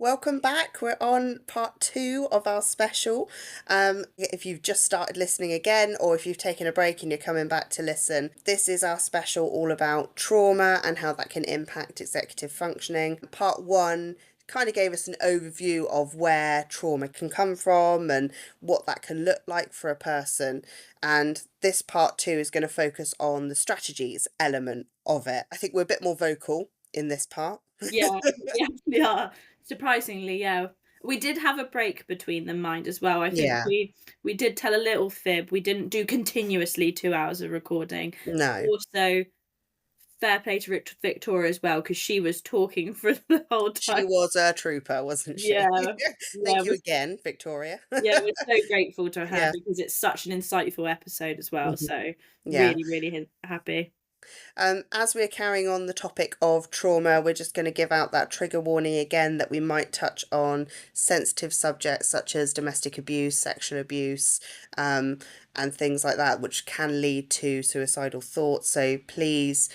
Welcome back. We're on part two of our special. If you've just started listening again, or if you've taken a break and you're coming back to listen, this is our special all about trauma and how that can impact executive functioning. Part one kind of gave us an overview of where trauma can come from and what that can look like for a person. And this part two is going to focus on the strategies element of it. I think we're a bit more vocal in this part. Yeah, we actually are. Surprisingly, yeah. We did have a break between them, mind as well. I think Yeah, we did tell a little fib. We didn't do continuously 2 hours of recording. no. Also, fair play to Victoria as well, because she was talking for the whole She time. was a trooper, wasn't she? Yeah. Yeah, Thank you again, Victoria. we're so grateful to her Yeah. because it's such an insightful episode as well, Mhm. so Yeah. really happy. As we're carrying on the topic of trauma, we're just going to give out that trigger warning again that we might touch on sensitive subjects such as domestic abuse, sexual abuse, and things like that, which can lead to suicidal thoughts. So please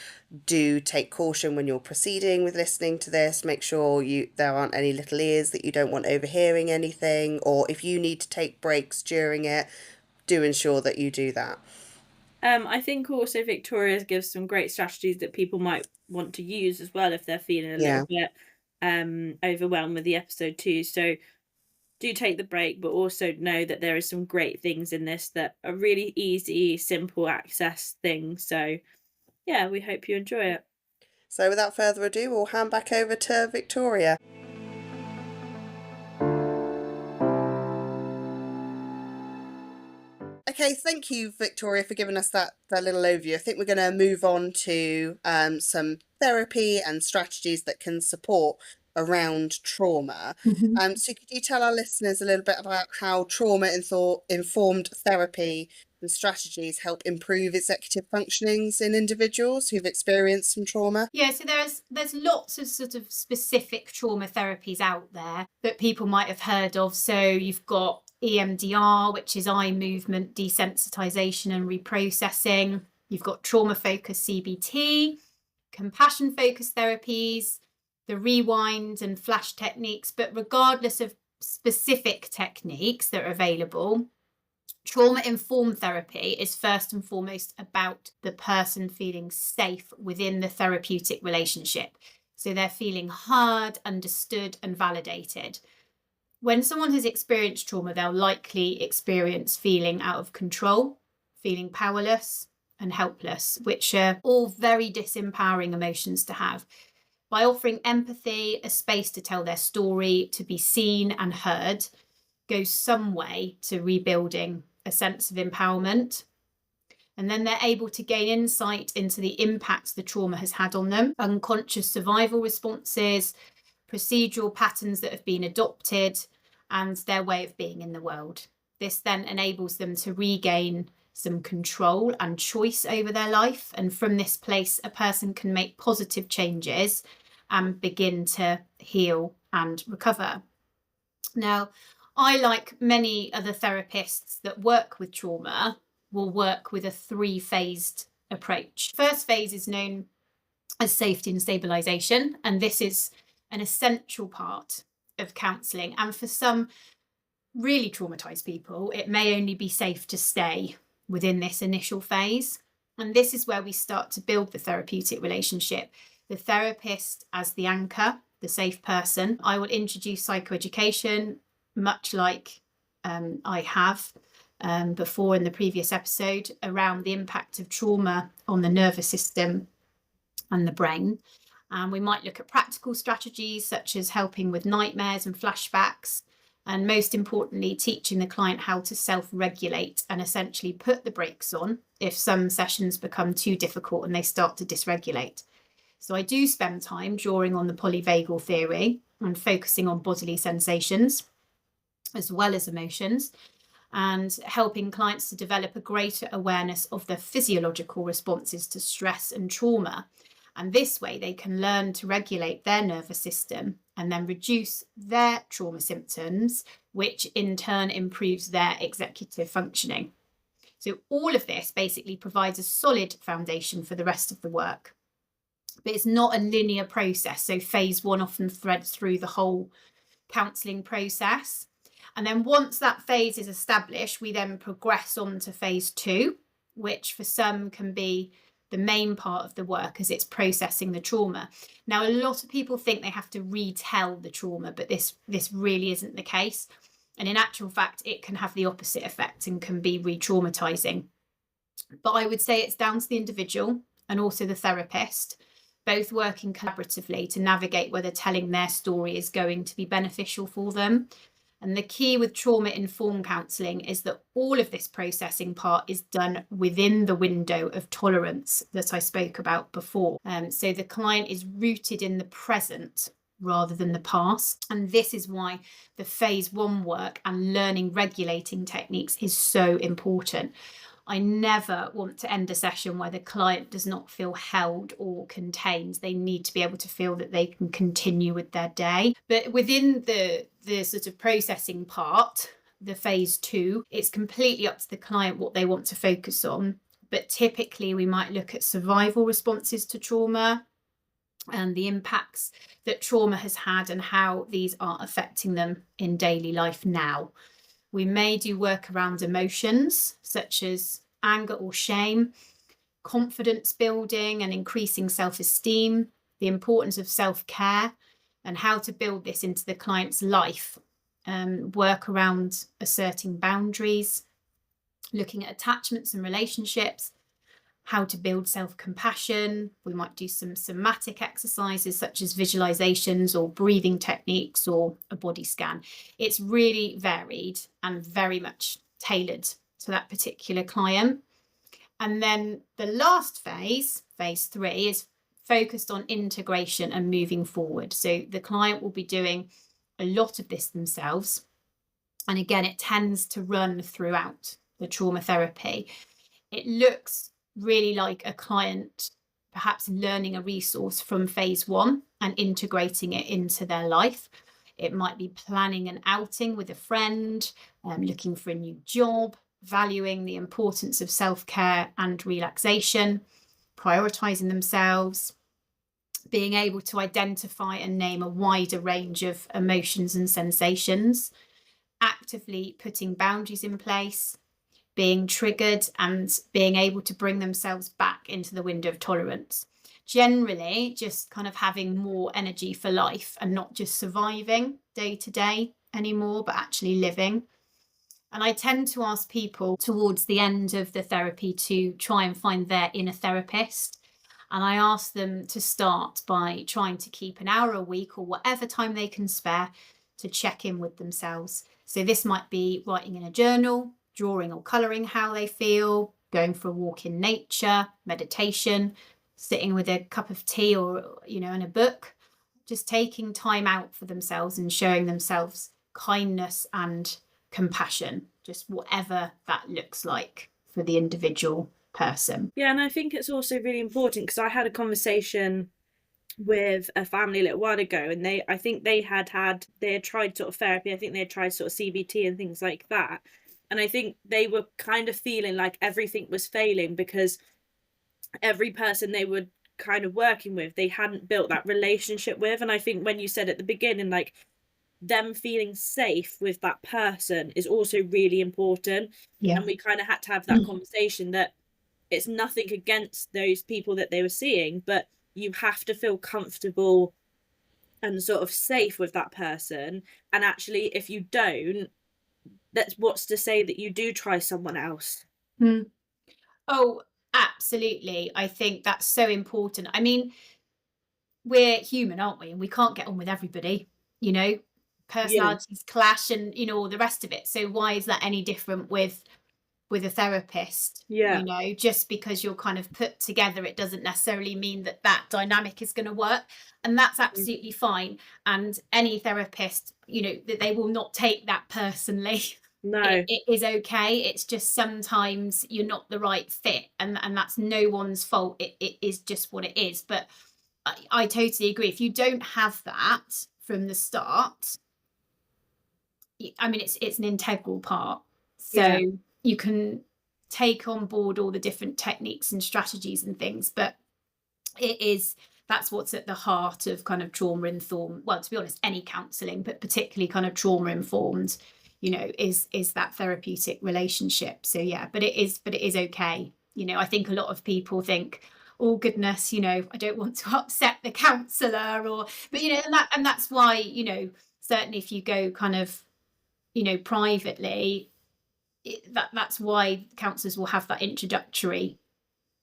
do take caution when you're proceeding with listening to this. Make sure there aren't any little ears that you don't want overhearing anything, or if you need to take breaks during it, do ensure that you do that. I think also Victoria gives some great strategies that people might want to use as well if they're feeling a little Yeah. bit overwhelmed with the episode too. So do take the break, but also know that there is some great things in this that are really easy, simple access things. So yeah, we hope you enjoy it. So without further ado, we'll hand back over to Victoria. Okay, thank you, Victoria, for giving us that little overview. I think we're going to move on to some therapy and strategies that can support around trauma. Mhm. So could you tell our listeners a little bit about how trauma-informed therapy and strategies help improve executive functionings in individuals who've experienced some trauma? Yeah, so there's lots of sort of specific trauma therapies out there that people might have heard of. So you've got EMDR, which is eye movement desensitization and reprocessing. You've got trauma focused CBT, compassion focused therapies, the rewind and flash techniques. But regardless of specific techniques that are available, trauma-informed therapy is first and foremost about the person feeling safe within the therapeutic relationship. So they're feeling heard, understood, and validated. When someone has experienced trauma, they'll likely experience feeling out of control, feeling powerless, and helpless, which are all very disempowering emotions to have. By offering empathy, a space to tell their story, to be seen and heard, goes some way to rebuilding a sense of empowerment. And then they're able to gain insight into the impacts the trauma has had on them, unconscious survival responses, procedural patterns that have been adopted, and their way of being in the world. This then enables them to regain some control and choice over their life. And from this place, a person can make positive changes and begin to heal and recover. Now, I, like many other therapists that work with trauma, will work with a three-phased approach. First phase is known as safety and stabilization, and this is an essential part of counselling. And for some really traumatized people, it may only be safe to stay within this initial phase. And this is where we start to build the therapeutic relationship. The therapist as the anchor, the safe person. I will introduce psychoeducation, much like I have before in the previous episode, around the impact of trauma on the nervous system and the brain. And we might look at practical strategies such as helping with nightmares and flashbacks, and most importantly, teaching the client how to self-regulate and essentially put the brakes on if some sessions become too difficult and they start to dysregulate. So I do spend time drawing on the polyvagal theory and focusing on bodily sensations as well as emotions, and helping clients to develop a greater awareness of the physiological responses to stress and trauma. And this way they can learn to regulate their nervous system and then reduce their trauma symptoms, which in turn improves their executive functioning. So all of this basically provides a solid foundation for the rest of the work. But it's not a linear process. So phase one often threads through the whole counselling process. And then once that phase is established, we then progress on to phase 2, which for some can be the main part of the work, as it's processing the trauma. Now, a lot of people think they have to retell the trauma, but this really isn't the case. And in actual fact, it can have the opposite effect and can be re-traumatizing. But I would say it's down to the individual and also the therapist, both working collaboratively to navigate whether telling their story is going to be beneficial for them. And the key with trauma-informed counselling is that all of this processing part is done within the window of tolerance that I spoke about before. So the client is rooted in the present rather than the past. And this is why the phase 1 work and learning regulating techniques is so important. I never want to end a session where the client does not feel held or contained. They need to be able to feel that they can continue with their day. But within the sort of processing part, the phase 2, it's completely up to the client what they want to focus on. But typically we might look at survival responses to trauma and the impacts that trauma has had and how these are affecting them in daily life now. We may do work around emotions such as anger or shame, confidence building and increasing self-esteem, the importance of self-care and how to build this into the client's life, work around asserting boundaries, looking at attachments and relationships, how to build self-compassion. We might do some somatic exercises such as visualizations or breathing techniques or a body scan. It's really varied and very much tailored to that particular client. And then the last phase, phase 3, is focused on integration and moving forward. So the client will be doing a lot of this themselves. And again, it tends to run throughout the trauma therapy. It looks really like a client perhaps learning a resource from phase 1 and integrating it into their life. It might be planning an outing with a friend, looking for a new job, valuing the importance of self-care and relaxation, prioritizing themselves, being able to identify and name a wider range of emotions and sensations, actively putting boundaries in place, being triggered and being able to bring themselves back into the window of tolerance. Generally, just kind of having more energy for life and not just surviving day to day anymore, but actually living. And I tend to ask people towards the end of the therapy to try and find their inner therapist. And I ask them to start by trying to keep an hour a week or whatever time they can spare to check in with themselves. So this might be writing in a journal, drawing or colouring how they feel, going for a walk in nature, meditation, sitting with a cup of tea or, and a book, just taking time out for themselves and showing themselves kindness and compassion, just whatever that looks like for the individual person. Yeah, and I think it's also really important because I had a conversation with a family a little while ago, and I think they had tried sort of therapy. I think they had tried sort of CBT and things like that. And I think they were kind of feeling like everything was failing because every person they were kind of working with, they hadn't built that relationship with. And I think when you said at the beginning, like them feeling safe with that person is also really important. Yeah. And we kind of had to have that conversation that it's nothing against those people that they were seeing, but you have to feel comfortable and sort of safe with that person. And actually, if you don't, that's what's to say that you do try someone else. Oh, absolutely. I think that's so important. I mean, we're human, aren't we? And we can't get on with everybody, personalities clash and, all the rest of it. So why is that any different with a therapist? Just because you're kind of put together, it doesn't necessarily mean that dynamic is going to work. And that's absolutely fine. And any therapist, that they will not take that personally. No, it is okay. It's just sometimes you're not the right fit, and that's no one's fault. It is just what it is. But I totally agree. If you don't have that from the start, I mean, it's an integral part. So you can take on board all the different techniques and strategies and things, but that's what's at the heart of kind of trauma informed, well, to be honest, any counselling, but particularly kind of trauma informed, you know, is that therapeutic relationship. So yeah, but it is okay. You know, I think a lot of people think, oh goodness, you know, I don't want to upset the counsellor, or, but you know, and that's why, you know, certainly if you go kind of, you know, privately, that's why counsellors will have that introductory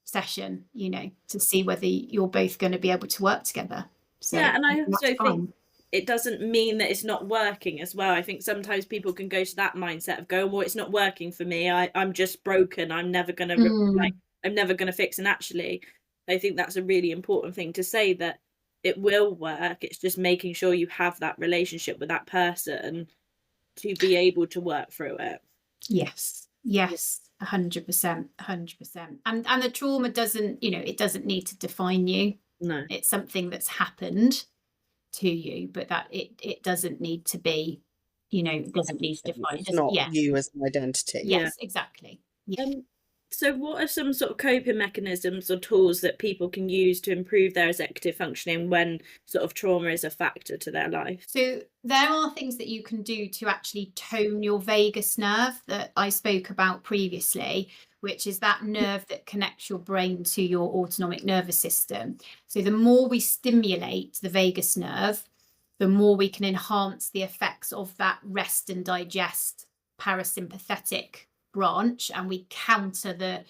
session, you know, to see whether you're both going to be able to work together. So yeah, and I also that's fine. think it doesn't mean that it's not working as well. I think sometimes people can go to that mindset of going, well, it's not working for me, I'm just broken, I'm never going to like, I'm never going to fix. And actually I think that's a really important thing to say, that it will work. It's just making sure you have that relationship with that person to be able to work through it. Yes, 100%. And the trauma doesn't, you know, it doesn't need to define you. No, it's something that's happened to you, but that it doesn't need to be, you know, it doesn't need to define. It's not you as an identity. Yes, exactly. Yeah. So what are some sort of coping mechanisms or tools that people can use to improve their executive functioning when sort of trauma is a factor to their life? So there are things that you can do to actually tone your vagus nerve that I spoke about previously, which is that nerve that connects your brain to your autonomic nervous system. So the more we stimulate the vagus nerve, the more we can enhance the effects of that rest and digest parasympathetic branch, and we counter the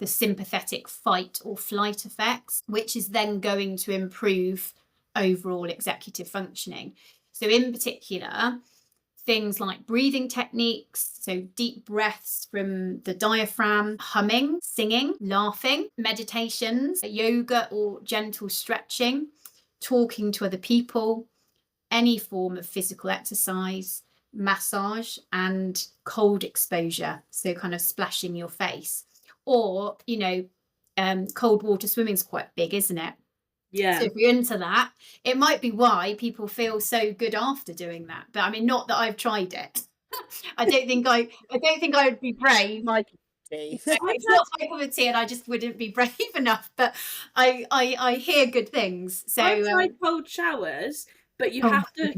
sympathetic fight or flight effects, which is then going to improve overall executive functioning. So in particular, things like breathing techniques, so deep breaths from the diaphragm, humming, singing, laughing, meditations, yoga or gentle stretching, talking to other people, any form of physical exercise, massage, and cold exposure, so kind of splashing your face, or, you know, cold water swimming is quite big, isn't it? Yeah. So if you're into that, it might be why people feel so good after doing that. But I mean, not that I've tried it. I don't think I would be brave. It's not my cup of tea, and I just wouldn't be brave enough. But I hear good things. So I've tried cold showers, but you have to.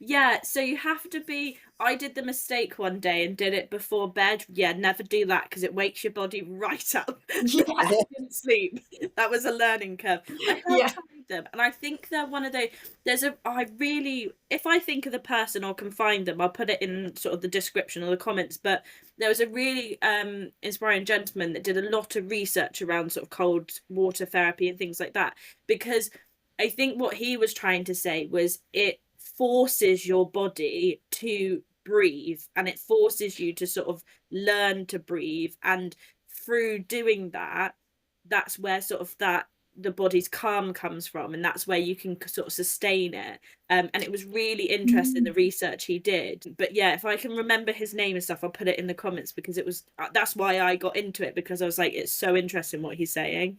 Yeah, so you have to be. I did the mistake one day and did it before bed. Yeah, never do that because it wakes your body right up. Yeah. I didn't sleep. That was a learning curve. I have tried them, and I think they're one of those. If I think of the person or can find them, I'll put it in sort of the description or the comments. But there was a really inspiring gentleman that did a lot of research around sort of cold water therapy and things like that, because I think what he was trying to say was it forces your body to breathe, and it forces you to sort of learn to breathe, and through doing that, that's where sort of that the body's calm comes from, and that's where you can sort of sustain it. And it was really interesting, the research he did. But yeah, if I can remember his name and stuff, I'll put it in the comments, because it was that's why I got into it, because I was like, it's so interesting what he's saying.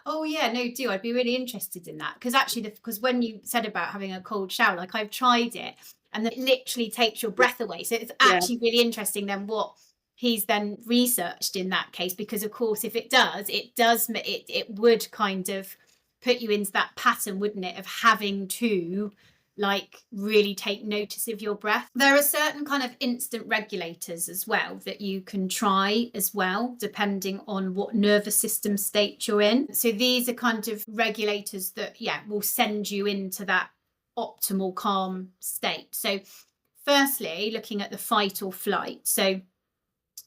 Oh yeah, no, do I'd be really interested in that, because actually, because when you said about having a cold shower, like I've tried it, and it literally takes your breath away. So it's actually really interesting then what he's then researched in that case, because of course, if it would kind of put you into that pattern, wouldn't it, of having to like really take notice of your breath. There are certain kind of instant regulators as well that you can try as well, depending on what nervous system state you're in. So these are kind of regulators that will send you into that optimal calm state. So firstly, looking at the fight or flight. So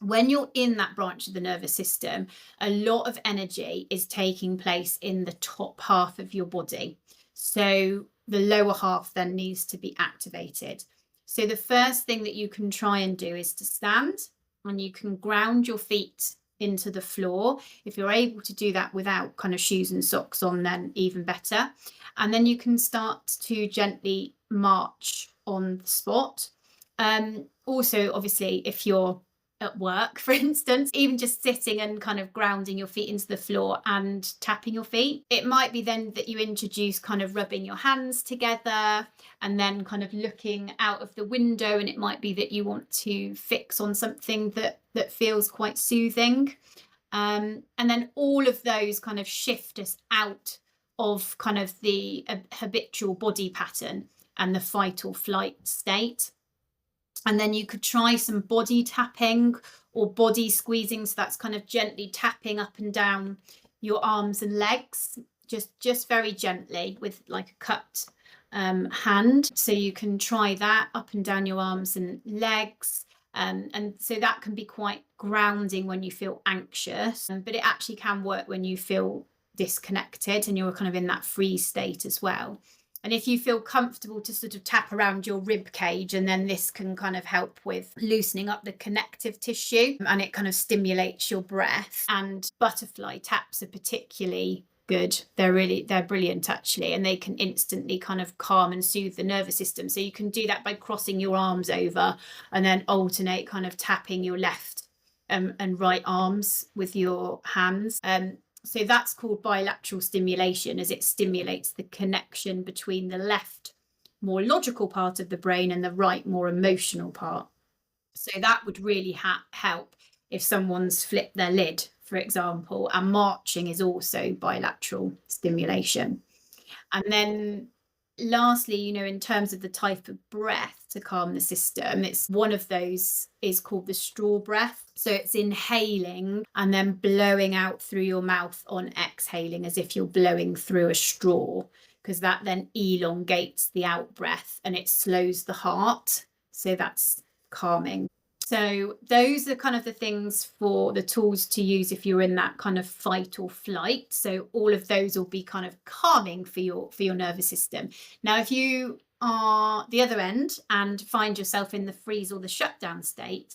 when you're in that branch of the nervous system, a lot of energy is taking place in the top half of your body. So the lower half then needs to be activated. So the first thing that you can try and do is to stand, and you can ground your feet into the floor. If you're able to do that without kind of shoes and socks on, then even better. And then you can start to gently march on the spot. Also, obviously, if you're at work, for instance, even just sitting and kind of grounding your feet into the floor and tapping your feet. It might be then that you introduce kind of rubbing your hands together and then kind of looking out of the window, and it might be that you want to fix on something that feels quite soothing. And then all of those kind of shift us out of kind of the habitual body pattern and the fight or flight state. And then you could try some body tapping or body squeezing. So that's kind of gently tapping up and down your arms and legs, just very gently with like a cupped hand. So you can try that up and down your arms and legs. And so that can be quite grounding when you feel anxious, but it actually can work when you feel disconnected and you're kind of in that freeze state as well. And if you feel comfortable to sort of tap around your rib cage, and then this can kind of help with loosening up the connective tissue, and it kind of stimulates your breath. And butterfly taps are particularly good. They're brilliant actually, and they can instantly kind of calm and soothe the nervous system. So you can do that by crossing your arms over and then alternate kind of tapping your left and right arms with your hands. So that's called bilateral stimulation, as it stimulates the connection between the left, more logical part of the brain and the right, more emotional part. So that would really help if someone's flipped their lid, for example, and marching is also bilateral stimulation. And then lastly, you know, in terms of the type of breath to calm the system, it's one of those is called the straw breath. So it's inhaling and then blowing out through your mouth on exhaling, as if you're blowing through a straw, because that then elongates the out breath and it slows the heart. So that's calming. So those are kind of the things for the tools to use if you're in that kind of fight or flight. So all of those will be kind of calming for your nervous system. Now, if you are the other end and find yourself in the freeze or the shutdown state,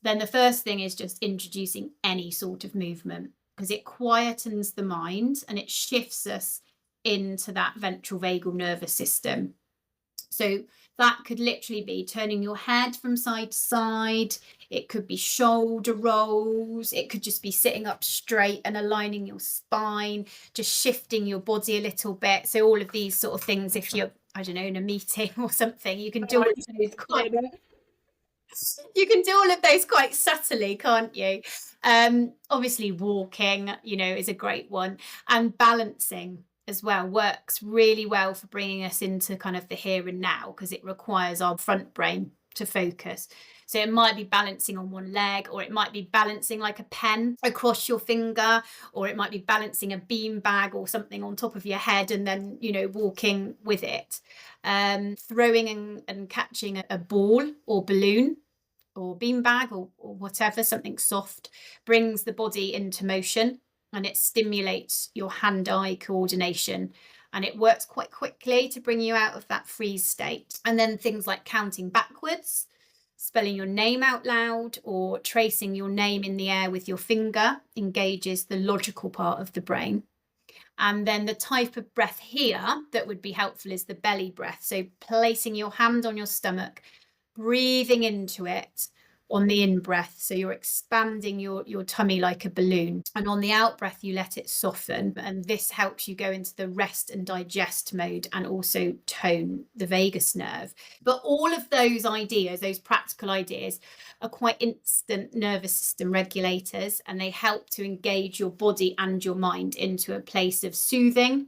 then the first thing is just introducing any sort of movement, because it quietens the mind and it shifts us into that ventral vagal nervous system. So that could literally be turning your head from side to side. It could be shoulder rolls. It could just be sitting up straight and aligning your spine, just shifting your body a little bit. So all of these sort of things, if you're, I don't know, in a meeting or something, you can do all of those quite, you can do all of those quite subtly, can't you? Obviously walking, you know, is a great one, and balancing as well works really well for bringing us into kind of the here and now, because it requires our front brain to focus. So it might be balancing on one leg, or it might be balancing like a pen across your finger, or it might be balancing a bean bag or something on top of your head and then, you know, walking with it. Throwing and catching a ball or balloon or beanbag or whatever, something soft, brings the body into motion, and it stimulates your hand-eye coordination, and it works quite quickly to bring you out of that freeze state. And then things like counting backwards, spelling your name out loud, or tracing your name in the air with your finger engages the logical part of the brain. And then the type of breath here that would be helpful is the belly breath. So placing your hand on your stomach, breathing into it on the in-breath. So you're expanding your tummy like a balloon. And on the out-breath, you let it soften. And this helps you go into the rest and digest mode, and also tone the vagus nerve. But all of those ideas, those practical ideas, are quite instant nervous system regulators, and they help to engage your body and your mind into a place of soothing,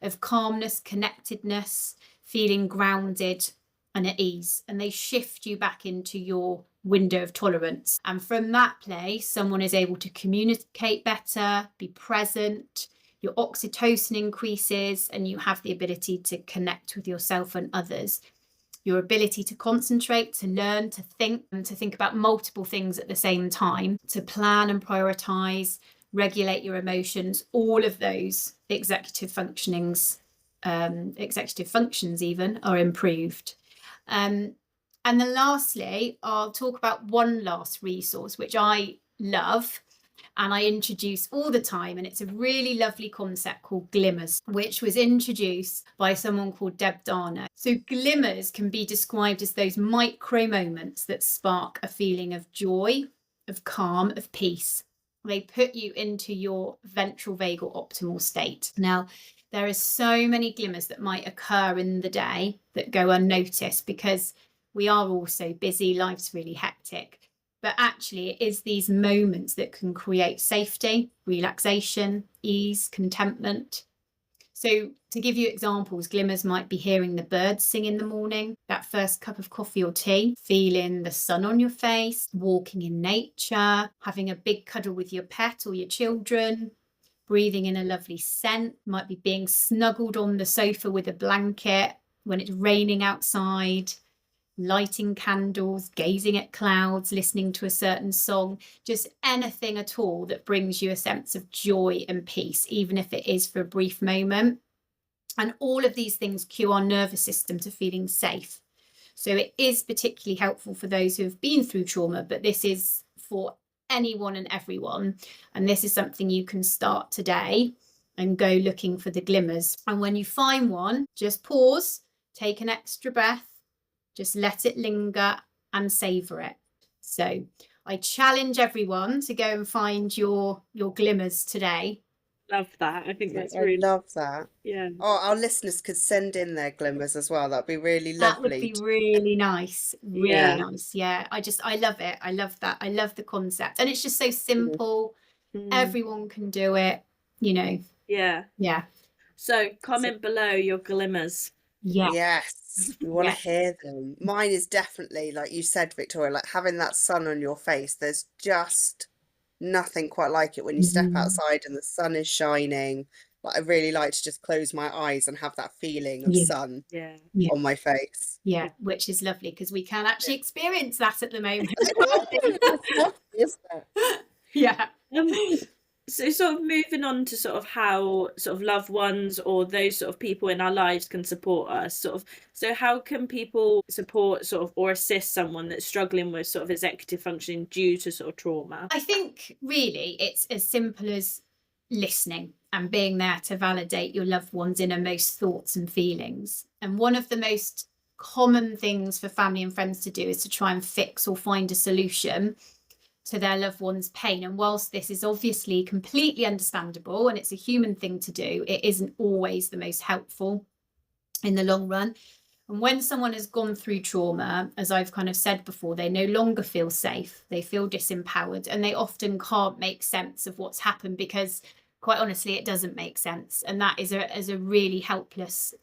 of calmness, connectedness, feeling grounded and at ease. And they shift you back into your window of tolerance. And from that place, someone is able to communicate better, be present, your oxytocin increases, and you have the ability to connect with yourself and others. Your ability to concentrate, to learn, to think, and to think about multiple things at the same time, to plan and prioritize, regulate your emotions, all of those executive functions even are improved. And then lastly, I'll talk about one last resource, which I love and I introduce all the time. And it's a really lovely concept called glimmers, which was introduced by someone called Deb Dano. So glimmers can be described as those micro moments that spark a feeling of joy, of calm, of peace. They put you into your ventral vagal optimal state. Now, there are so many glimmers that might occur in the day that go unnoticed because we are all so busy, life's really hectic. But actually, it is these moments that can create safety, relaxation, ease, contentment. So to give you examples, glimmers might be hearing the birds sing in the morning, that first cup of coffee or tea, feeling the sun on your face, walking in nature, having a big cuddle with your pet or your children, breathing in a lovely scent, might be being snuggled on the sofa with a blanket when it's raining outside, lighting candles, gazing at clouds, listening to a certain song, just anything at all that brings you a sense of joy and peace, even if it is for a brief moment. And all of these things cue our nervous system to feeling safe. So it is particularly helpful for those who have been through trauma, but this is for anyone and everyone. And this is something you can start today and go looking for the glimmers. And when you find one, just pause, take an extra breath, just let it linger and savor it. So I challenge everyone to go and find your glimmers today. Love that. I think that's I really, love that. yeah. Oh, our listeners could send in their glimmers as well. That'd be really That would lovely. be really nice. Really Yeah. nice. Yeah. I love it. I love that. I love the concept. And it's just so simple. Everyone can do it, you know. Yeah. Yeah. So comment below your glimmers. Yeah. Yes, we want to Yeah. hear them. Mine is definitely, like you said, Victoria, like having that sun on your face. There's just nothing quite like it when you step outside and the sun is shining. Like I really like to just close my eyes and have that feeling of Yeah. sun Yeah. Yeah. on my face. Yeah, which is lovely because we can actually experience that at the moment. It's lovely, isn't it? Yeah. So sort of moving on to sort of how sort of loved ones or those sort of people in our lives can support us, sort of, so how can people support sort of or assist someone that's struggling with sort of executive functioning due to sort of trauma? I think really it's as simple as listening and being there to validate your loved one's innermost thoughts and feelings. And one of the most common things for family and friends to do is to try and fix or find a solution to their loved one's pain. And whilst this is obviously completely understandable and it's a human thing to do, it isn't always the most helpful in the long run. And when someone has gone through trauma, as I've kind of said before, they no longer feel safe, they feel disempowered, and they often can't make sense of what's happened because, quite honestly, it doesn't make sense. And that is a really helpless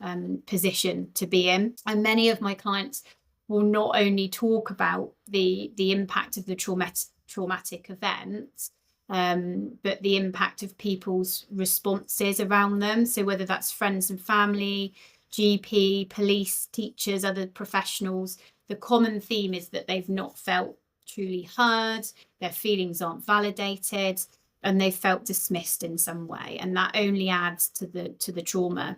position to be in. And many of my clients will not only talk about the impact of the traumatic event, but the impact of people's responses around them. So whether that's friends and family, GP, police, teachers, other professionals, the common theme is that they've not felt truly heard, their feelings aren't validated, and they've felt dismissed in some way. And that only adds to the trauma.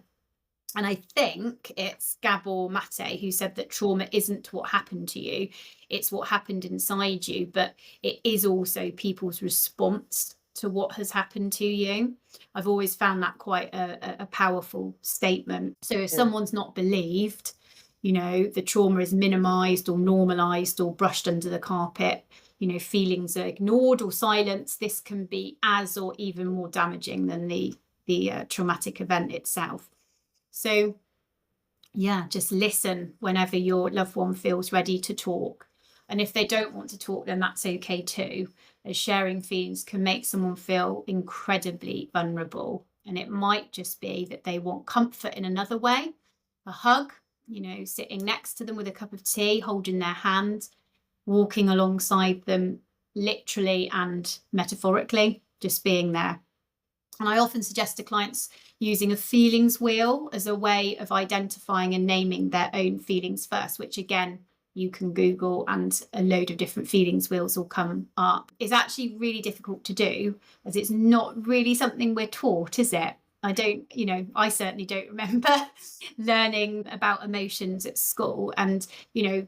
And I think it's Gabor Mate who said that trauma isn't what happened to you, it's what happened inside you, but it is also people's response to what has happened to you. I've always found that quite a powerful statement. So if someone's not believed, you know, the trauma is minimized or normalized or brushed under the carpet, you know, feelings are ignored or silenced, this can be as or even more damaging than the traumatic event itself. So yeah, just listen whenever your loved one feels ready to talk. And if they don't want to talk, then that's okay too, as sharing feelings can make someone feel incredibly vulnerable. And it might just be that they want comfort in another way, a hug, you know, sitting next to them with a cup of tea, holding their hand, walking alongside them, literally and metaphorically, just being there. And I often suggest to clients using a feelings wheel as a way of identifying and naming their own feelings first, which again, you can Google and a load of different feelings wheels will come up. It's actually really difficult to do as it's not really something we're taught, is it? I certainly don't remember learning about emotions at school. And, you know,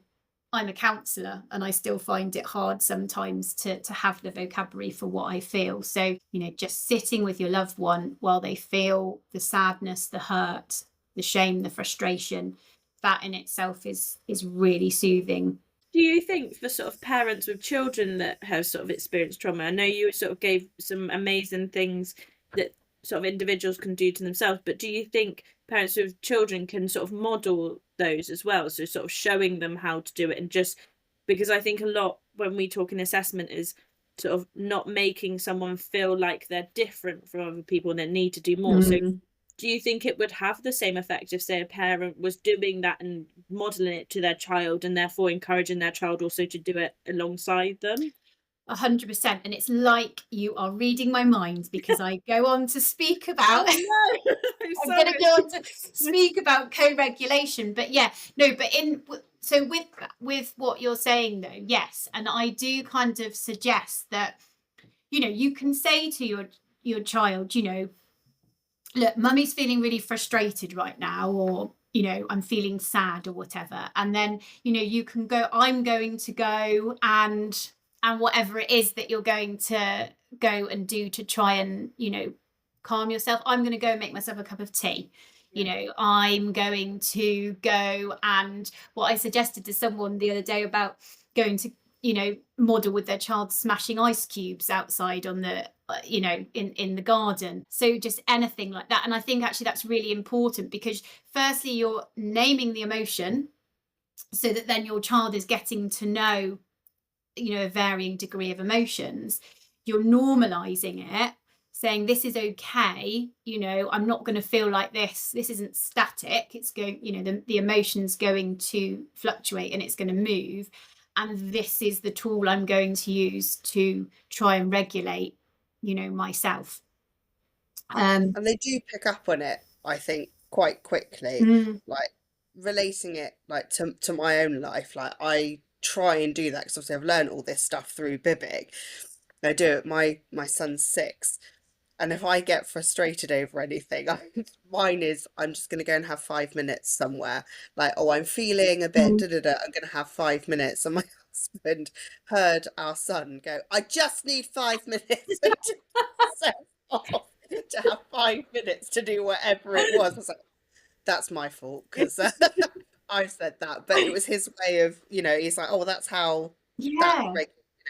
I'm a counsellor and I still find it hard sometimes to have the vocabulary for what I feel. So, you know, just sitting with your loved one while they feel the sadness, the hurt, the shame, the frustration, that in itself is really soothing. Do you think for sort of parents with children that have sort of experienced trauma, I know you sort of gave some amazing things that sort of individuals can do to themselves, but do you think parents with children can sort of model those as well, so sort of showing them how to do it? And just because I think a lot when we talk in assessment is sort of not making someone feel like they're different from other people and they need to do more. So do you think it would have the same effect if, say, a parent was doing that and modeling it to their child, and therefore encouraging their child also to do it alongside them? 100%. And it's like you are reading my mind, because I go on to speak about Oh no! I'm going to go on to speak about co-regulation. But yeah, no, but so with what you're saying though, yes, and I do kind of suggest that, you know, you can say to your child, you know, look, mummy's feeling really frustrated right now, or, you know, I'm feeling sad or whatever. And then, you know, you can go, I'm going to go and whatever it is that you're going to go and do to try and, you know, calm yourself. I'm going to go and make myself a cup of tea. You know, I'm going to go, and what I suggested to someone the other day about going to, you know, model with their child smashing ice cubes outside on the, you know, in the garden. So just anything like that. And I think actually that's really important, because firstly, you're naming the emotion so that then your child is getting to know, you know, a varying degree of emotions. You're normalizing it, saying this is okay, you know, I'm not going to feel like this isn't static, it's going, you know, the emotion's going to fluctuate and it's going to move, and this is the tool I'm going to use to try and regulate, you know, myself. And they do pick up on it, I think, quite quickly. Mm. Like relating it like to my own life. Like I try and do that because obviously I've learned all this stuff through Bibbing. I do it. My son's 6, and if I get frustrated over anything, mine is I'm just going to go and have 5 minutes somewhere. Like, oh, I'm feeling a bit Mm. da da da. I'm going to have 5 minutes. And my husband heard our son go, I just need 5 minutes to set off to have 5 minutes to do whatever it was. I was like, that's my fault because I said that. But it was his way of, you know, he's like, oh, well, that's how that Yeah.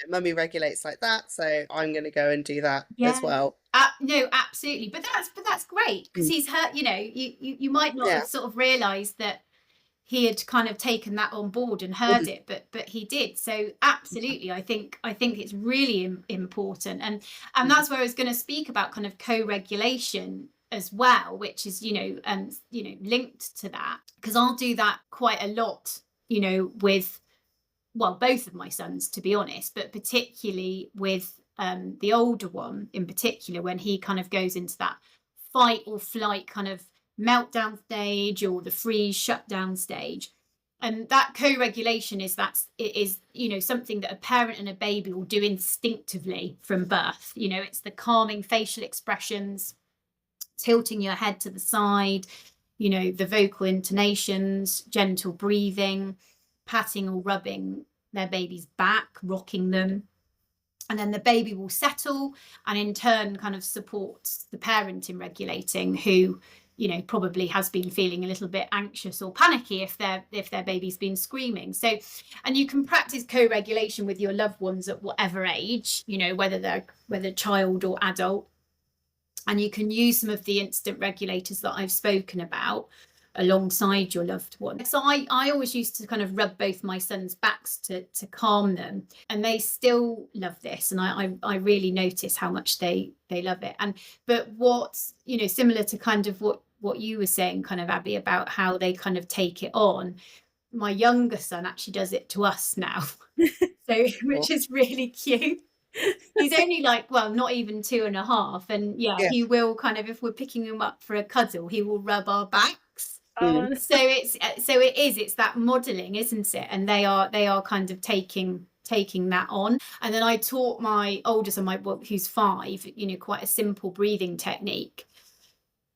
mummy regulates like that. So I'm going to go and do that as Yeah. well. No, absolutely. But that's great, because he's hurt, you know, you might not Yeah. have sort of realized that he had kind of taken that on board and heard it, but he did. So absolutely, I think it's really important, and that's where I was going to speak about kind of co-regulation as well, which is, you know, linked to that, because I'll do that quite a lot, you know, with, well, both of my sons, to be honest, but particularly with the older one in particular, when he kind of goes into that fight or flight kind of meltdown stage, or the freeze shutdown stage. And that co-regulation is you know, something that a parent and a baby will do instinctively from birth. You know, it's the calming facial expressions, tilting your head to the side, you know, the vocal intonations, gentle breathing, patting or rubbing their baby's back, rocking them. And then the baby will settle, and in turn kind of supports the parent in regulating, who, you know, probably has been feeling a little bit anxious or panicky if their baby's been screaming. So, and you can practice co-regulation with your loved ones at whatever age, you know, whether child or adult. And you can use some of the instant regulators that I've spoken about alongside your loved one. So I always used to kind of rub both my sons' backs to calm them, and they still love this, and I really notice how much they love it. But what's, you know, similar to kind of what you were saying, kind of, Abby, about how they kind of take it on, my younger son actually does it to us now. So, which is really cute. He's only like, well, not even 2.5, and yeah, he will kind of, if we're picking him up for a cuddle, he will rub our backs. So it's that modeling, isn't it? And they are kind of taking that on. And then I taught my oldest son, who's 5, you know, quite a simple breathing technique.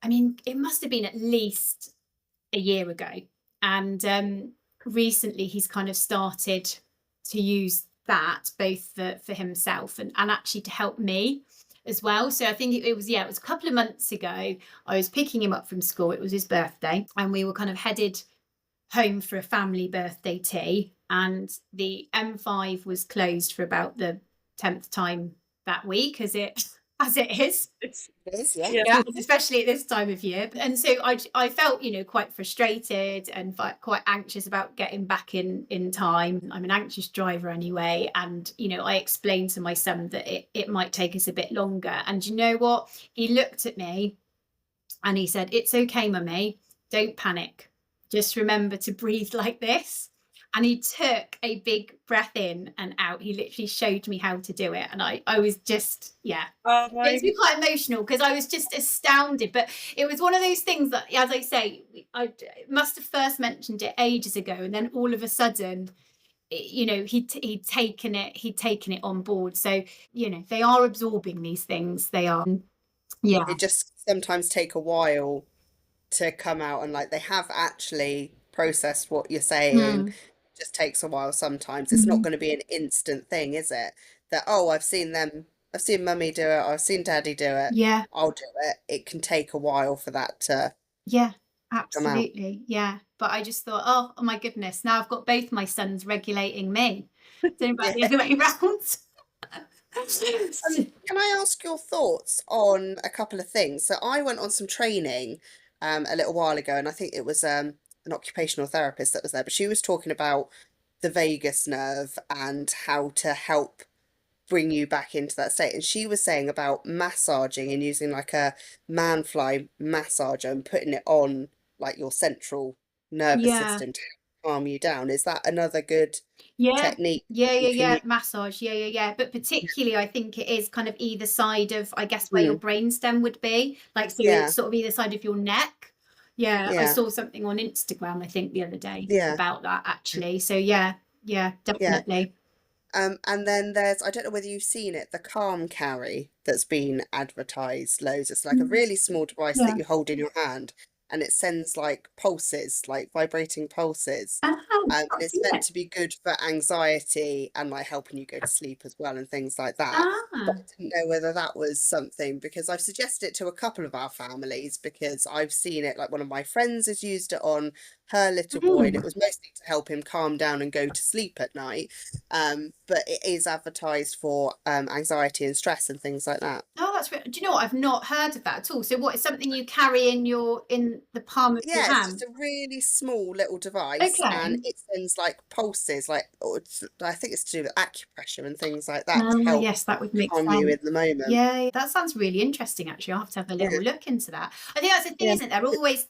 I mean, it must have been at least a year ago, and recently he's kind of started to use that both for himself and actually to help me as well. So I think it was a couple of months ago. I was picking him up from school. It was his birthday, and we were kind of headed home for a family birthday tea, and the M5 was closed for about the 10th time that week, as it is. It is, yeah. Yeah, especially at this time of year. And so I felt, you know, quite frustrated and quite anxious about getting back in time. I'm an anxious driver anyway, and, you know, I explained to my son that it might take us a bit longer. And you know what? He looked at me And he said, "It's okay, mummy, don't panic. Just remember to breathe like this." And he took a big breath in and out. He literally showed me how to do it. And I was just, yeah, Oh it my makes me quite emotional because I was just astounded. But it was one of those things that, as I say, I must have first mentioned it ages ago. And then all of a sudden, you know, he'd taken it on board. So, you know, they are absorbing these things. They are, yeah. It just sometimes take a while to come out, and like they have actually processed what you're saying. Mm. It just takes a while sometimes. It's not Mhm. going to be an instant thing, is it? That, oh, I've seen mummy do it, I've seen daddy do it, Yeah. I'll do it. It can take a while for that to Yeah, come out. absolutely. Yeah. But I just thought, oh my goodness, now I've got both my sons regulating me. Don't about the Yeah. other way around. Can I ask your thoughts on a couple of things? So I went on some training a little while ago, and I think it was an occupational therapist that was there, but she was talking about the vagus nerve and how to help bring you back into that state. And she was saying about massaging and using like a man fly massager and putting it on like your central nervous Yeah. system to calm you down. Is that another good Yeah. technique Yeah, you yeah, can yeah. use? Massage. Yeah, yeah, yeah. But particularly, I think it is kind of either side of, I guess, where your Mm, brainstem would be. Like, so yeah, it's sort of either side of your neck. Yeah, I yeah, saw something on Instagram, I think, the other day yeah, about that actually. So yeah, yeah, yeah. definitely. And then there's, I don't know whether you've seen it, the Calm Carry that's been advertised loads. It's like a Mm. really small device that Yeah. you hold in your hand, and it sends like pulses, like vibrating pulses. Oh, And I've it's seen meant it. to be good for anxiety and like helping you go to sleep as well and things like that. But Ah. I didn't know whether that was something, because I've suggested it to a couple of our families because I've seen it, like one of my friends has used it on her little boy, and it Mm. was mostly to help him calm down and go to sleep at night. But it is advertised for anxiety and stress and things like that. Oh, that's do you know what? I've not heard of that at all. So what is something you carry in the palm of your Yeah, it's just hand? a really small little device, and Okay. it sends like pulses, like, or I think it's to do with acupressure and things like that to Oh, help yes, that would make calm you sense. in the moment. Yeah, yeah, that sounds really interesting actually. I'll have to have a Yeah, little look into that. I think that's the thing, yeah, isn't there?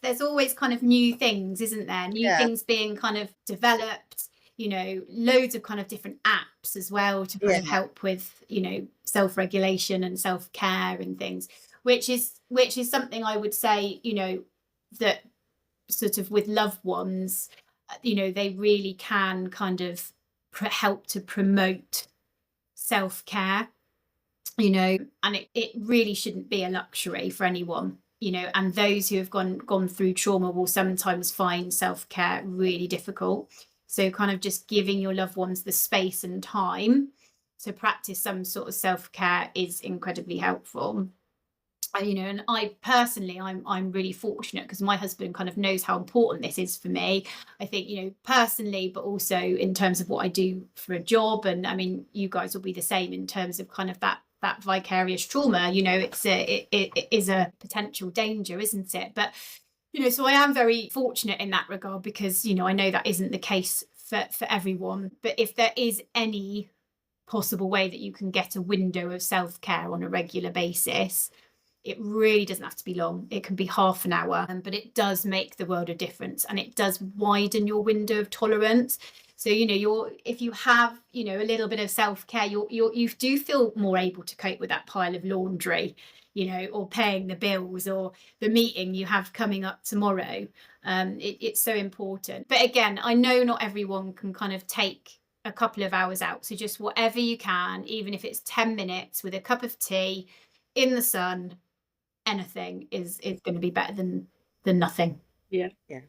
There's always kind of new things, isn't there? New yeah, things being kind of developed, you know, loads of kind of different apps as well to kind of yeah, help with, you know, self-regulation and self-care and things, which is something I would say, you know, that sort of with loved ones, you know, they really can kind of help to promote self-care, you know, and it really shouldn't be a luxury for anyone, you know, and those who have gone through trauma will sometimes find self-care really difficult. So kind of just giving your loved ones the space and time to practice some sort of self-care is incredibly helpful. You know, and I personally, I'm really fortunate because my husband kind of knows how important this is for me. I think, you know, personally, but also in terms of what I do for a job. And I mean, you guys will be the same in terms of kind of that vicarious trauma. You know, it is a potential danger, isn't it? But you know, so I am very fortunate in that regard because you know I know that isn't the case for everyone. But if there is any possible way that you can get a window of self care on a regular basis, it really doesn't have to be long. It can be half an hour, but it does make the world of difference and it does widen your window of tolerance. So, you know, if you have, you know, a little bit of self-care, you do feel more able to cope with that pile of laundry, you know, or paying the bills or the meeting you have coming up tomorrow. It's so important. But again, I know not everyone can kind of take a couple of hours out. So just whatever you can, even if it's 10 minutes with a cup of tea in the sun, anything is going to be better than nothing. yeah, yeah.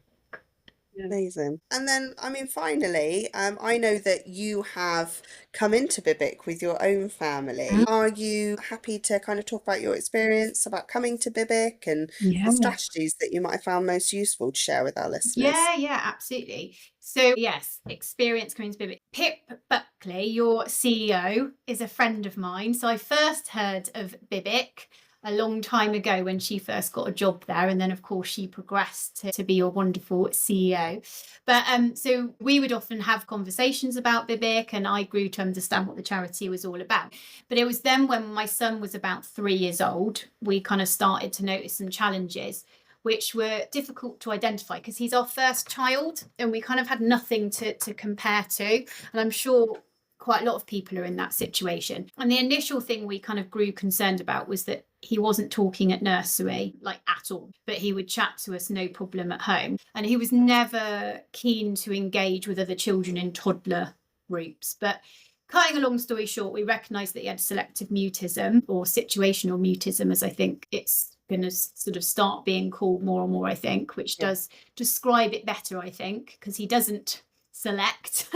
yeah. Amazing. And then, I mean, finally, I know that you have come into Bibic with your own family. Mm. Are you happy to kind of talk about your experience about coming to Bibic and the Yeah. strategies that you might have found most useful to share with our listeners? Yeah, absolutely. So yes, experience coming to Bibic. Pip Buckley, your CEO, is a friend of mine. So I first heard of Bibic a long time ago when she first got a job there, and then of course she progressed to be a wonderful CEO. But so we would often have conversations about Bibic, and I grew to understand what the charity was all about. But it was then when my son was about 3 years old, we kind of started to notice some challenges which were difficult to identify because he's our first child and we kind of had nothing to compare to. And I'm sure quite a lot of people are in that situation. And the initial thing we kind of grew concerned about was that he wasn't talking at nursery, like at all, but he would chat to us no problem at home. And he was never keen to engage with other children in toddler groups. But cutting a long story short, we recognised that he had selective mutism, or situational mutism, as I think it's going to sort of start being called more and more, I think, which does describe it better, I think, because he doesn't select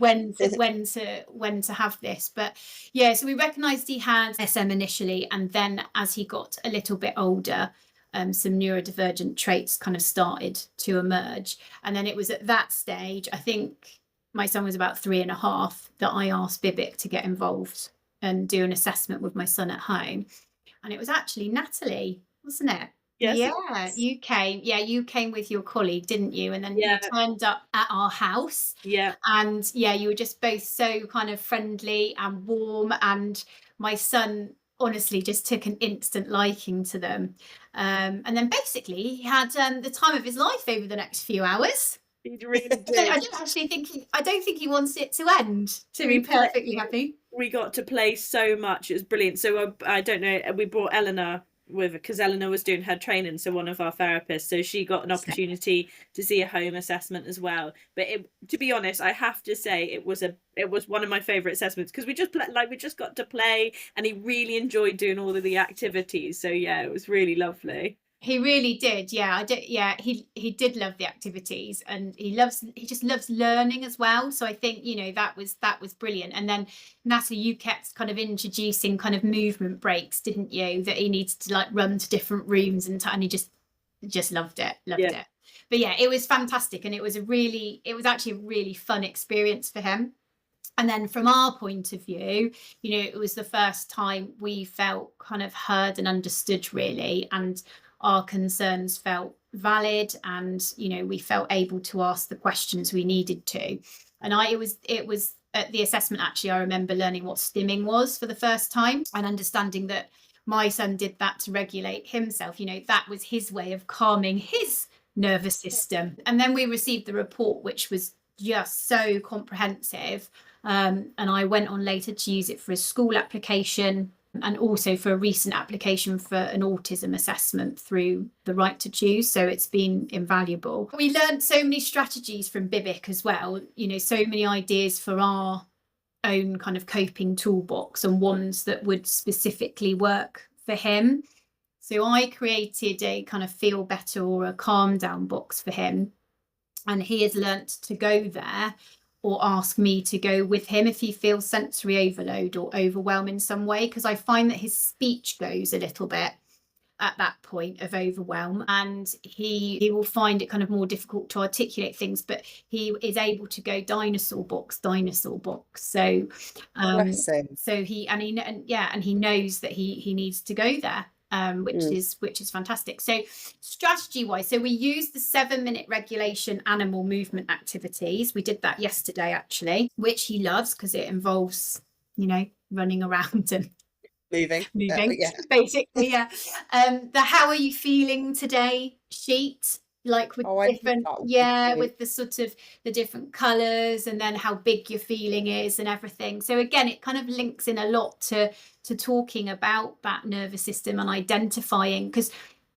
when to have this. But yeah, so we recognised he had SM initially, and then as he got a little bit older, some neurodivergent traits kind of started to emerge. And then it was at that stage, I think my son was about 3.5, that I asked Bibic to get involved and do an assessment with my son at home. And it was actually Natalie, wasn't it? Yes, yeah, you came. Yeah, you came with your colleague, didn't you? And then you turned up at our house. Yeah. And yeah, you were just both so kind of friendly and warm. And my son honestly just took an instant liking to them. And then basically he had the time of his life over the next few hours. He really did. I don't think he wants it to end, to be perfectly happy. We got to play so much. It was brilliant. So I don't know, we brought Eleanor with, because Eleanor was doing her training, so one of our therapists, so she got an opportunity to see a home assessment as well. But to be honest, I have to say it was one of my favorite assessments because we just got to play, and he really enjoyed doing all of the activities. So yeah, it was really lovely. He really did. Yeah, he did love the activities, and he just loves learning as well. So I think, that was brilliant. And then Natalie, you kept kind of introducing kind of movement breaks, didn't you? That he needs to like run to different rooms and he just loved it. But yeah, it was fantastic, and it was actually a really fun experience for him. And then from our point of view, it was the first time we felt kind of heard and understood, really, and our concerns felt valid, and we felt able to ask the questions we needed to. And it was at the assessment, actually, I remember learning what stimming was for the first time, and understanding that my son did that to regulate himself. That was his way of calming his nervous system. And then we received the report, which was just so comprehensive, and I went on later to use it for a school application, and also for a recent application for an autism assessment through the Right to Choose. So it's been invaluable. We learned so many strategies from Bibic as well, so many ideas for our own kind of coping toolbox, and ones that would specifically work for him. So I created a kind of feel better or a calm down box for him, and he has learnt to go there or ask me to go with him if he feels sensory overload or overwhelm in some way, because I find that his speech goes a little bit at that point of overwhelm, and he will find it kind of more difficult to articulate things, but he is able to go dinosaur box. So he knows that he needs to go there. Which is fantastic. So strategy wise, so we use the 7-minute regulation animal movement activities. We did that yesterday, actually, which he loves because it involves running around and moving basically. The how are you feeling today sheet, like with with the sort of the different colors, and then how big your feeling is and everything. So again, it kind of links in a lot to talking about that nervous system and identifying, because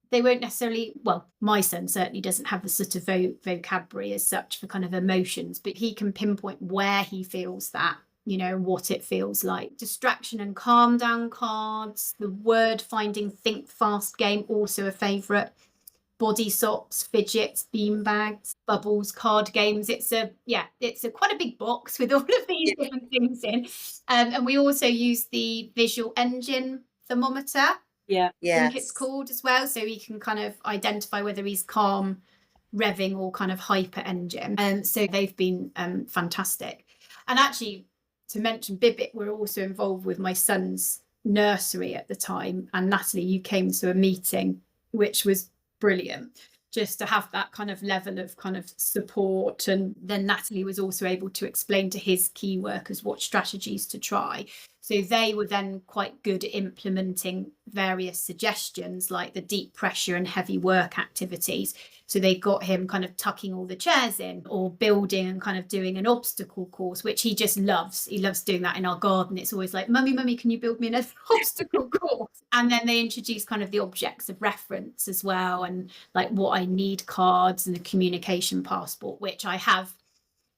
they won't necessarily, my son certainly doesn't have the sort of vocabulary as such for kind of emotions, but he can pinpoint where he feels that, what it feels like. Distraction and calm down cards, the word finding think fast game, also a favorite. Body socks, fidgets, beanbags, bubbles, card games. It's quite a big box with all of these different things in. And we also use the visual engine thermometer. I think it's called as well. So he can kind of identify whether he's calm, revving, or kind of hyper engine. So they've been fantastic. And actually, to mention Bibic, we're also involved with my son's nursery at the time, and Natalie, you came to a meeting, which was brilliant, just to have that kind of level of kind of support. And then Natalie was also able to explain to his key workers what strategies to try. So they were then quite good at implementing various suggestions like the deep pressure and heavy work activities. So they got him kind of tucking all the chairs in, or building and kind of doing an obstacle course, which he just loves. He loves doing that in our garden. It's always like, mummy, can you build me an obstacle course? And then they introduced kind of the objects of reference as well, and like what I need cards and the communication passport, which I have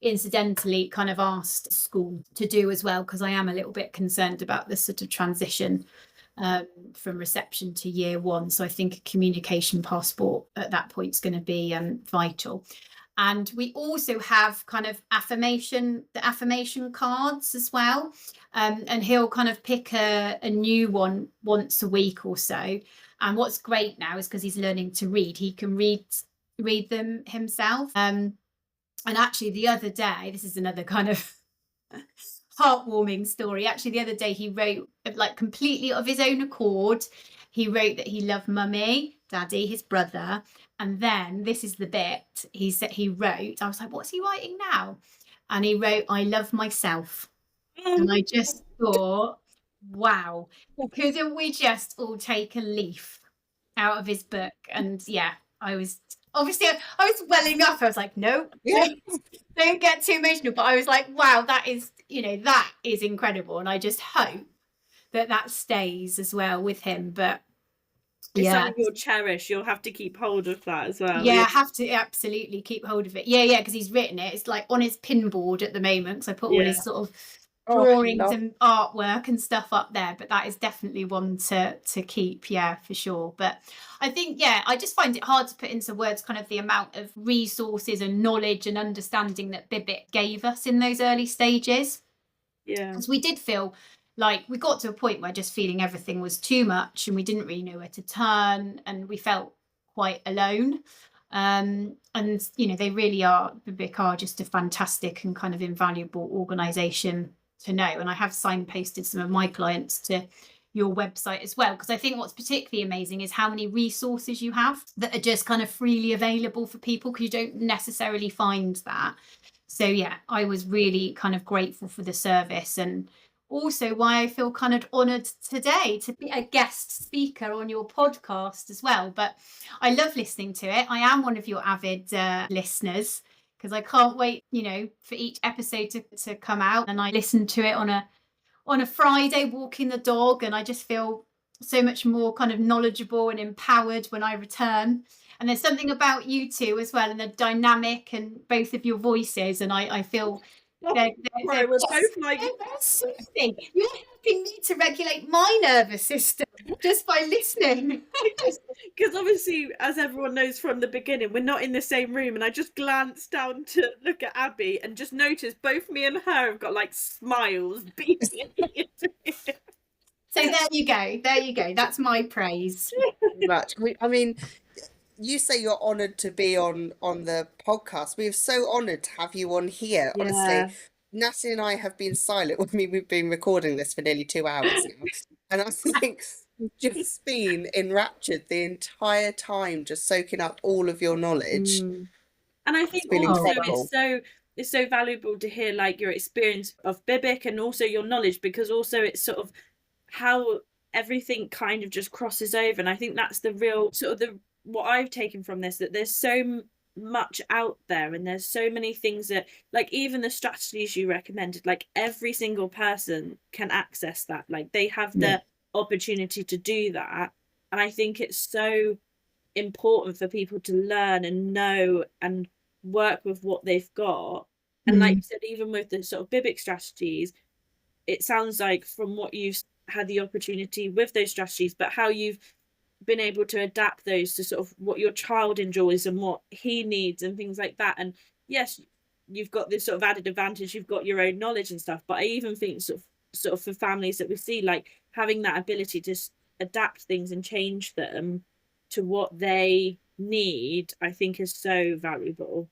incidentally kind of asked school to do as well, because I am a little bit concerned about this sort of transition from reception to year one. So I think a communication passport at that point is going to be vital. And we also have kind of the affirmation cards as well. And he'll kind of pick a new one once a week or so. And what's great now is because he's learning to read, he can read them himself. And actually the other day, this is another kind of heartwarming story. Actually, the other day he wrote, like completely of his own accord, he wrote that he loved mummy, daddy, his brother. And then this is the bit he wrote. I was like, what's he writing now? And he wrote, I love myself. And I just thought, wow, couldn't we just all take a leaf out of his book? And yeah, I was welling up. I was like, no, don't get too emotional. But I was like, wow, that is incredible. And I just hope that stays as well with him. But it's something you'll cherish. You'll have to keep hold of that as well. Yeah, I have to absolutely keep hold of it. Yeah, because he's written it. It's like on his pinboard at the moment, because I put all his sort of drawings and artwork and stuff up there. But that is definitely one to keep, for sure. But I think, I just find it hard to put into words kind of the amount of resources and knowledge and understanding that Bibbit gave us in those early stages. Yeah, because we did feel like we got to a point where just feeling everything was too much and we didn't really know where to turn, and we felt quite alone. And they really are, Bibbit are just a fantastic and kind of invaluable organisation to know. And I have signposted some of my clients to your website as well, because I think what's particularly amazing is how many resources you have that are just kind of freely available for people, because you don't necessarily find that. So I was really kind of grateful for the service, and also why I feel kind of honoured today to be a guest speaker on your podcast as well. But I love listening to it. I am one of your avid listeners, because I can't wait, for each episode to come out. And I listen to it on a Friday walking the dog, and I just feel so much more kind of knowledgeable and empowered when I return. And there's something about you two as well, and the dynamic and both of your voices, and I feel they're both like soothing. You're helping me to regulate my nervous system just by listening. Because obviously, as everyone knows from the beginning, we're not in the same room, and I just glanced down to look at Abby and just noticed both me and her have got like smiles beating. So there you go. That's my praise. Much. I mean, you say you're honoured to be on the podcast. We're so honoured to have you on here. Honestly, Natalie and I have been silent when we've been recording this for nearly 2 hours now, and I think we've just been enraptured the entire time, just soaking up all of your knowledge. And I think also it's so valuable to hear like your experience of Bibbit, and also your knowledge, because also it's sort of how everything kind of just crosses over. And I think that's the real sort of what I've taken from this, that there's so much out there, and there's so many things that, like, even the strategies you recommended, like every single person can access that, like they have the opportunity to do that. And I think it's so important for people to learn and know and work with what they've got. And like you said, even with the sort of Bibbit strategies, it sounds like from what you've had the opportunity with those strategies, but how you've been able to adapt those to sort of what your child enjoys and what he needs and things like that. And yes, you've got this sort of added advantage, you've got your own knowledge and stuff, but I even think sort of for families that we see, like having that ability to adapt things and change them to what they need, I think is so valuable.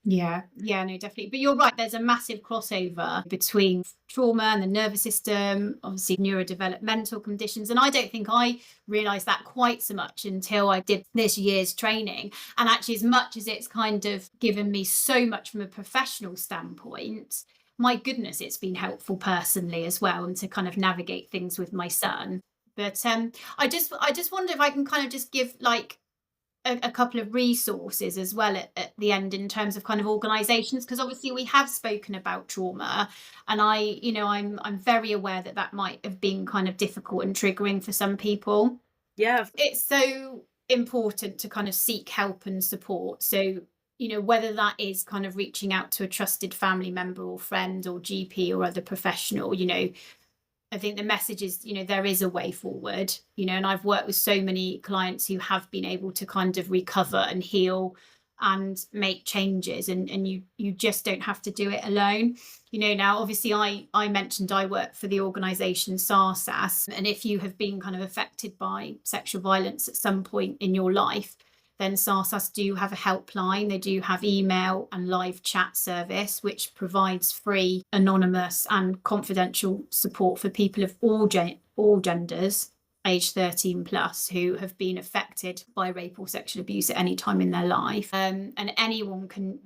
Yeah, no, definitely. But you're right, there's a massive crossover between trauma and the nervous system, obviously neurodevelopmental conditions. And I don't think I realised that quite so much until I did this year's training. And actually, as much as it's kind of given me so much from a professional standpoint, my goodness, it's been helpful personally as well, and to kind of navigate things with my son. But I just wonder if I can kind of just give like a couple of resources as well at the end in terms of kind of organizations, because obviously we have spoken about trauma, and I'm very aware that that might have been kind of difficult and triggering for some people. Yeah. It's so important to kind of seek help and support. So whether that is kind of reaching out to a trusted family member or friend or GP or other professional, I think the message is, there is a way forward, and I've worked with so many clients who have been able to kind of recover and heal and make changes, and you just don't have to do it alone. Now obviously I mentioned I work for the organization SARSAS, and if you have been kind of affected by sexual violence at some point in your life, then SARSAS do have a helpline. They do have email and live chat service, which provides free, anonymous and confidential support for people of all genders, age 13 plus, who have been affected by rape or sexual abuse at any time in their life. And anyone can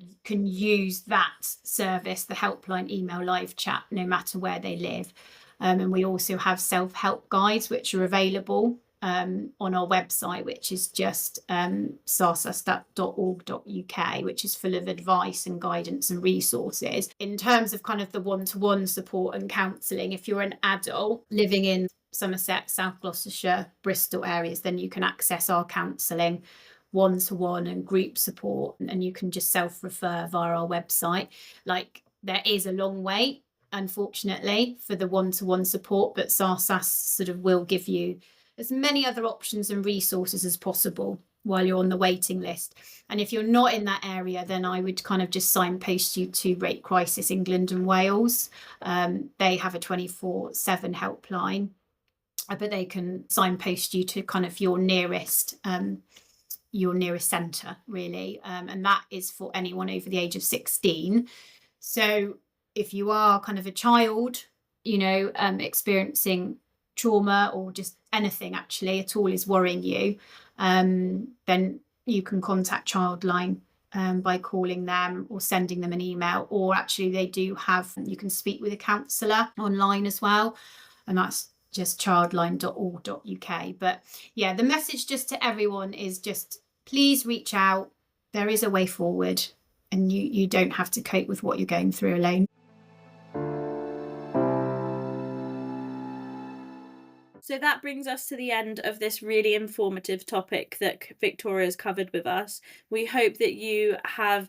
use that service, the helpline, email, live chat, no matter where they live. And we also have self-help guides, which are available on our website, which is just sarsas.org.uk, which is full of advice and guidance and resources. In terms of kind of the one-to-one support and counselling, if you're an adult living in Somerset, South Gloucestershire, Bristol areas, then you can access our counselling one-to-one and group support, and you can just self-refer via our website. Like, there is a long wait, unfortunately, for the one-to-one support, but SARSAS sort of will give you as many other options and resources as possible while you're on the waiting list. And if you're not in that area, then I would kind of just signpost you to Rape Crisis England and Wales. They have a 24/7 helpline, but they can signpost you to kind of your nearest centre, really. And that is for anyone over the age of 16. So if you are kind of a child, experiencing trauma or just anything actually at all is worrying you, then you can contact Childline by calling them or sending them an email, or actually you can speak with a counsellor online as well, and that's just childline.org.uk. But yeah, the message just to everyone is just please reach out. There is a way forward, and you don't have to cope with what you're going through alone. So that brings us to the end of this really informative topic that Victoria's covered with us. We hope that you have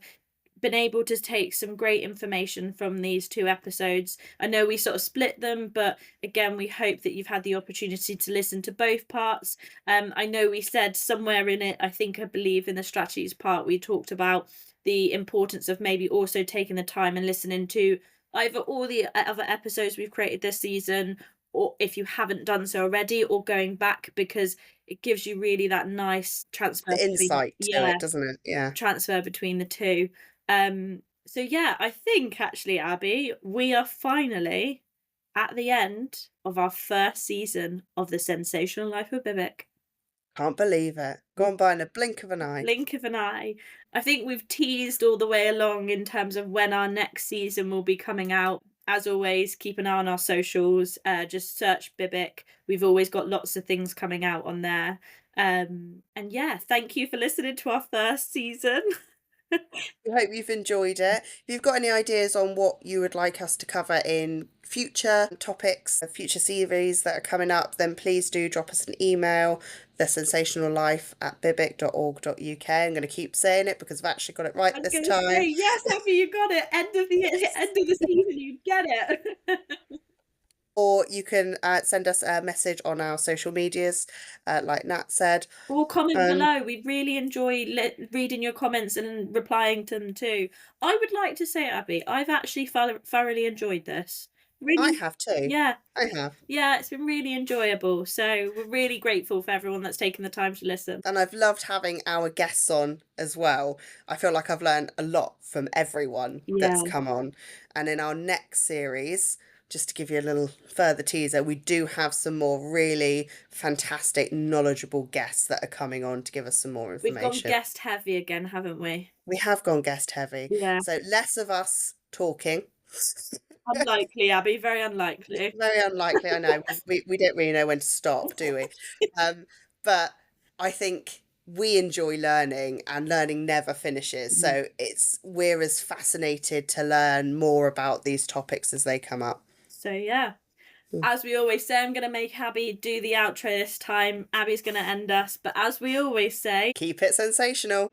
been able to take some great information from these 2 episodes. I know we sort of split them, but again, we hope that you've had the opportunity to listen to both parts. I know we said somewhere in it, I believe in the strategies part, we talked about the importance of maybe also taking the time and listening to either all the other episodes we've created this season, or if you haven't done so already, or going back, because it gives you really that nice transfer The insight to it, doesn't it? Yeah. transfer between the two. So yeah, I think actually, Abby, we are finally at the end of our first season of The Sensational Life of Bibic. Can't believe it. Gone by in a blink of an eye. Blink of an eye. I think we've teased all the way along in terms of when our next season will be coming out. As always, keep an eye on our socials. Just search Bibic. We've always got lots of things coming out on there. And yeah, thank you for listening to our first season. We hope you've enjoyed it. If you've got any ideas on what you would like us to cover in future topics, future series that are coming up, then please do drop us an email, thesensationallife@bibic.org.uk. I'm going to keep saying it because I've actually got it right this time. Say, yes, Abby, you got it. End of the season, you get it. Or you can send us a message on our social medias, like Nat said. Or comment below. We really enjoy reading your comments and replying to them too. I would like to say, Abby, I've actually thoroughly enjoyed this. Really, I have too. yeah. I have. Yeah, it's been really enjoyable. So we're really grateful for everyone that's taken the time to listen. And I've loved having our guests on as well. I feel like I've learned a lot from everyone that's Yeah. come on. And in our next series, just to give you a little further teaser, we do have some more really fantastic, knowledgeable guests that are coming on to give us some more We've gone information. guest heavy again, haven't we? We have gone guest heavy. Yeah. So less of us talking. Unlikely, Abby, very unlikely. Very unlikely, I know. We don't really know when to stop, do we? But I think we enjoy learning, and learning never finishes. So we're as fascinated to learn more about these topics as they come up. So yeah. As we always say, I'm going to make Abby do the outro this time. Abby's going to end us. But as we always say, Keep it sensational.